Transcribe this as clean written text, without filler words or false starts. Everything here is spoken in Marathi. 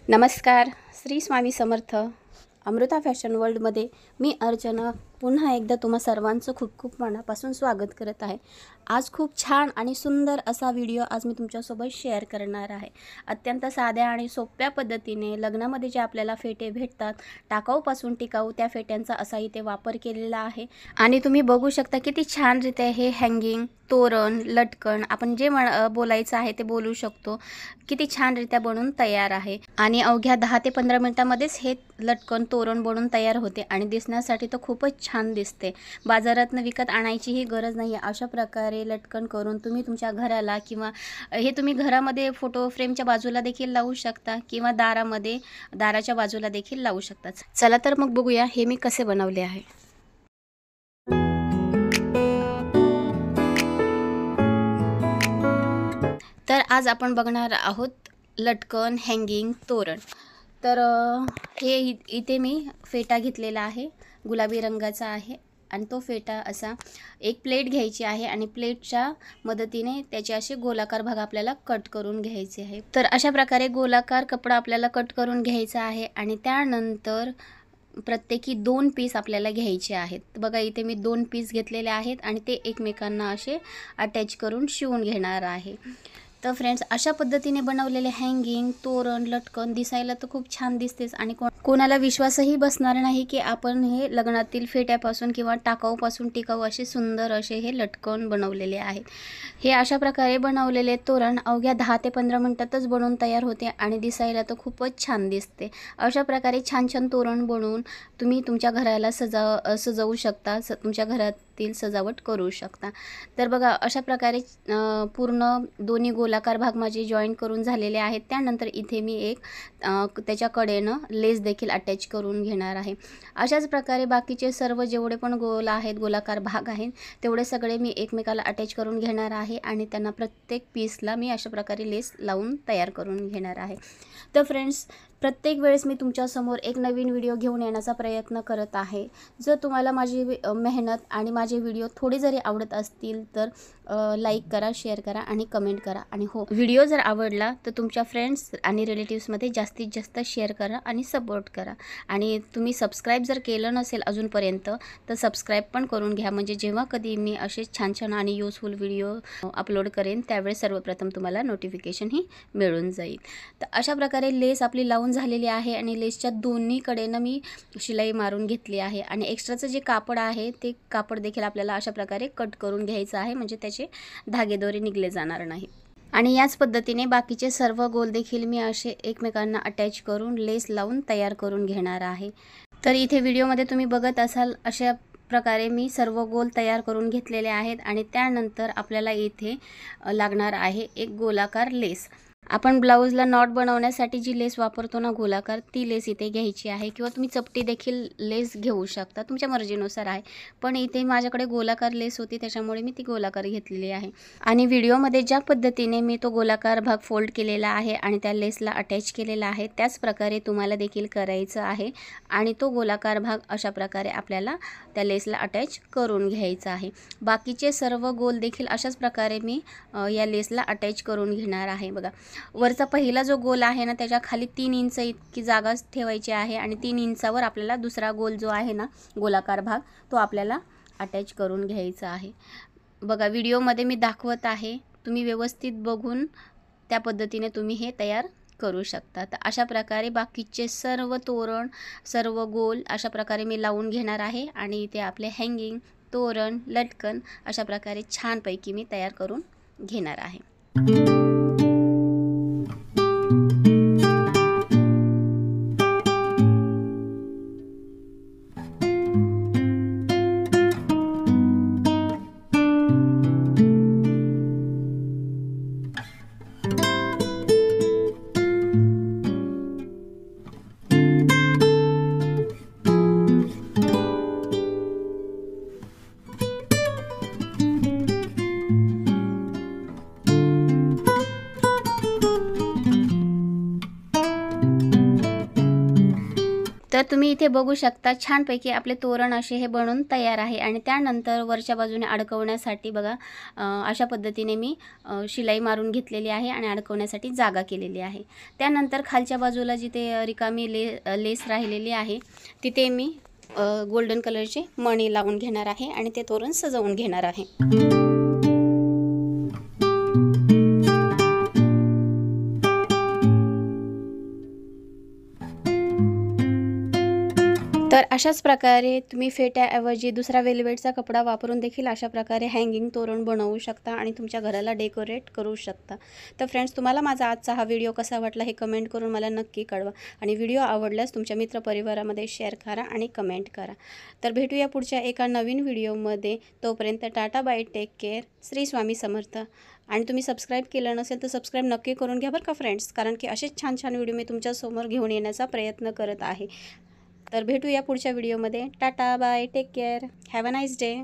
नमस्कार. श्री स्वामी समर्थ. अमृता फॅशन वर्ल्डमध्ये मी अर्चना पुन्हा एकदा तुम्हा सर्वांचं खूप खूप मनापासून स्वागत करत आहे. आज खूप छान आणि सुंदर असा व्हिडिओ आज मी तुमच्यासोबत शेअर करणार आहे. अत्यंत साध्या आणि सोप्या पद्धतीने लग्नामध्ये जे आपल्याला फेटे भेटतात, टाकाऊपासून टिकाऊ, त्या फेट्यांचा असा इथे वापर केलेला आहे. आणि तुम्ही बघू शकता किती छानरित्या हे हँगिंग, तोरण, लटकन, आपण जे बोलायचं आहे ते बोलू शकतो, किती छानरित्या बनवून तयार आहे. आणि अवघ्या 10 ते 15 मिनिटांमध्येच हे लटकन, तोरण बनवून तयार होते आणि दिसण्यासाठी तर खूपच छान दिसते. बाजारातनं विकत आणायचीही गरज नाही आहे. अशा प्रकारे लटकन करून तुम्ही तुमच्या घराला किंवा हे तुम्ही घरामध्ये फोटो फ्रेमच्या बाजूला देखील लावू शकता किंवा दाराच्या बाजूला देखील लावू शकता. चला तर मग बघूया हे मी कसे बनवले आहे. तर आज आपण बघणार आहोत लटकन, हँगिंग, तोरण. तर हे इथे मी फेटा घेतलेला आहे, गुलाबी रंगाचा आहे. आणि तो फेटा असा एक प्लेट घ्यायची आहे आणि प्लेटच्या मदतीने त्याचे असे गोलाकार भाग आपल्याला कट करून घ्यायचे आहे. तर अशा प्रकारे गोलाकार कपडा आपल्याला कट करून घ्यायचा आहे आणि त्यानंतर प्रत्येकी 2 पीस आपल्याला घ्यायचे आहेत. बघा इथे मी 2 पीस घेतलेले आहेत आणि ते एकमेकांना असे अटॅच करून शिवून घेणार आहे. तर फ्रेंड्स, अशा पद्धतीने बनवलेले हँगिंग, तोरण, लटकन दिसायला तर खूप छान दिसतेच आणि कोणाला विश्वासही बसणार नाही की आपण हे लग्नातील फेट्यापासून किंवा टाकाऊपासून टिकाऊ असे सुंदर असे हे लटकन बनवलेले आहेत. हे अशा प्रकारे बनवलेले तोरण अवघ्या 10 ते 15 मिनिटातच बनवून तयार होते आणि दिसायला तर खूपच छान दिसते. अशा प्रकारे छान छान तोरण बनवून तुम्ही तुमच्या घराला सजवू शकता, तुमच्या घरातील सजावट करू शकता. तर बघा अशा प्रकारे पूर्ण दोन्ही गोलाकार भाग माझे जॉईन करून झालेले आहेत. त्यानंतर इथे मी एक त्याच्या कडेनं लेस देखील अटॅच करून घेणार आहे. अशाच प्रकारे बाकीचे सर्व जेवढे पण गोलाकार भाग आहेत तेवढे सगळे मी एकमेकाला अटॅच करून घेणार आहे आणि त्यांना प्रत्येक पीसला मी अशा प्रकारे लेस लावून तयार करून घेणार आहे. तर फ्रेंड्स, प्रत्येक वेळेस मी तुमच्यासमोर एक नवीन व्हिडिओ घेऊन येण्याचा प्रयत्न करत आहे. जर तुम्हाला माझी मेहनत आणि माझे व्हिडिओ थोडे जरी आवडत असतील तर लाईक करा, शेअर करा आणि कमेंट करा. आणि हो, व्हिडिओ जर आवडला तर तुमच्या फ्रेंड्स आणि रिलेटिव्समध्ये जास्तीत जास्त शेअर करा आणि सपोर्ट करा. आणि तुम्ही सबस्क्राईब जर केलं नसेल अजूनपर्यंत तर सबस्क्राईब पण करून घ्या, म्हणजे जेव्हा कधी मी असे छान छान आणि युजफुल व्हिडिओ अपलोड करेन त्यावेळेस सर्वप्रथम तुम्हाला नोटिफिकेशनही मिळून जाईल. तर अशा प्रकारे लेस आपली लावून झालेली आहे आणि लेसच्या दोन्ही कडेनं मी शिलाई मारून घेतली आहे. आणि एक्स्ट्राचं जे कापड आहे ते कापड देखील आपल्याला अशा प्रकारे कट करून घ्यायचं आहे, म्हणजे त्याचे धागेदोरे निघले जाणार नाही. आणि याच पद्धतीने बाकीचे सर्व गोल देखील मी असे एकमेकांना अटॅच करून लेस लावून तयार करून घेणार आहे. तर इथे व्हिडिओमध्ये तुम्ही बघत असाल अशा प्रकारे मी सर्व गोल तयार करून घेतलेले आहेत. आणि त्यानंतर आपल्याला इथे लागणार आहे एक गोलाकार लेस. आपण ब्लाऊजला नॉट बनवण्यासाठी जी लेस वापरतो ना गोलाकार, ती लेस इथे घ्यायची आहे किंवा तुम्ही चपटी देखील लेस घेऊ शकता, तुमच्या मर्जीनुसार आहे. पण इथे माझ्याकडे गोलाकार लेस होती त्याच्यामुळे मी ती गोलाकार घेतलेली आहे. आणि व्हिडिओमध्ये ज्या पद्धतीने मी तो गोलाकार भाग फोल्ड केलेला आहे आणि त्या लेसला अटॅच केलेला आहे त्याच प्रकारे तुम्हाला देखील करायचं आहे. आणि तो गोलाकार भाग अशा प्रकारे आपल्याला त्या लेसला अटॅच करून घ्यायचा आहे. बाकीचे सर्व गोल देखील अशाच प्रकारे मी या लेसला अटॅच करून घेणार आहे. बघा, वरचा पहिला जो गोल आहे ना त्याच्या खाली 3 इंच इतकी जागा ठेवायची आहे आणि 3 इंचावर आपल्याला दुसरा गोल जो आहे ना गोलाकार भाग तो आपल्याला अटॅच करून घ्यायचा आहे. बघा, व्हिडिओमध्ये मी दाखवत आहे, तुम्ही व्यवस्थित बघून त्या पद्धतीने तुम्ही हे तयार करू शकता. तर अशा प्रकारे बाकीचे सर्व तोरण, सर्व गोल अशा प्रकारे मी लावून घेणार आहे आणि इथे आपले हँगिंग, तोरण, लटकन अशा प्रकारे छानपैकी मी तयार करून घेणार आहे. तर तुम्ही इथे बघू शकता छानपैकी आपले तोरण असे हे बनून तयार आहे. आणि त्यानंतर वरच्या बाजूने अडकवण्यासाठी बघा अशा पद्धतीने मी शिलाई मारून घेतलेली आहे आणि अडकवण्यासाठी जागा केलेली आहे. त्यानंतर खालच्या बाजूला जिथे रिकामी लेस राहिलेली आहे तिथे मी गोल्डन कलरचे मणी लावून घेणार आहे आणि ते तोरण सजवून घेणार आहे. तर अशाच प्रकारे तुम्ही फेट्याऐवजी दुसरा वेलवेटचा कपडा वापरून देखील अशा प्रकारे हँगिंग तोरण बनवू शकता आणि तुमच्या घराला डेकोरेट करू शकता. तर फ्रेंड्स, तुम्हाला माझा आजचा हा व्हिडिओ कसा वाटला हे कमेंट करून मला नक्की कळवा. आणि व्हिडिओ आवडल्यास तुमच्या मित्रपरिवारामध्ये शेअर करा आणि कमेंट करा. तर भेटूया पुढच्या एका नवीन व्हिडिओमध्ये. तोपर्यंत tata bye, take care, Shri Swami Samarth. आणि तुम्ही सबस्क्राईब केलं नसेल तर सबस्क्राईब नक्की करून घ्या बरं का फ्रेंड्स, कारण की असेच छान छान व्हिडिओ मी तुमच्यासमोर घेऊन येण्याचा प्रयत्न करत आहे. तर भेटूया पुढच्या व्हिडिओमध्ये. Tata bye, take care, have a nice day.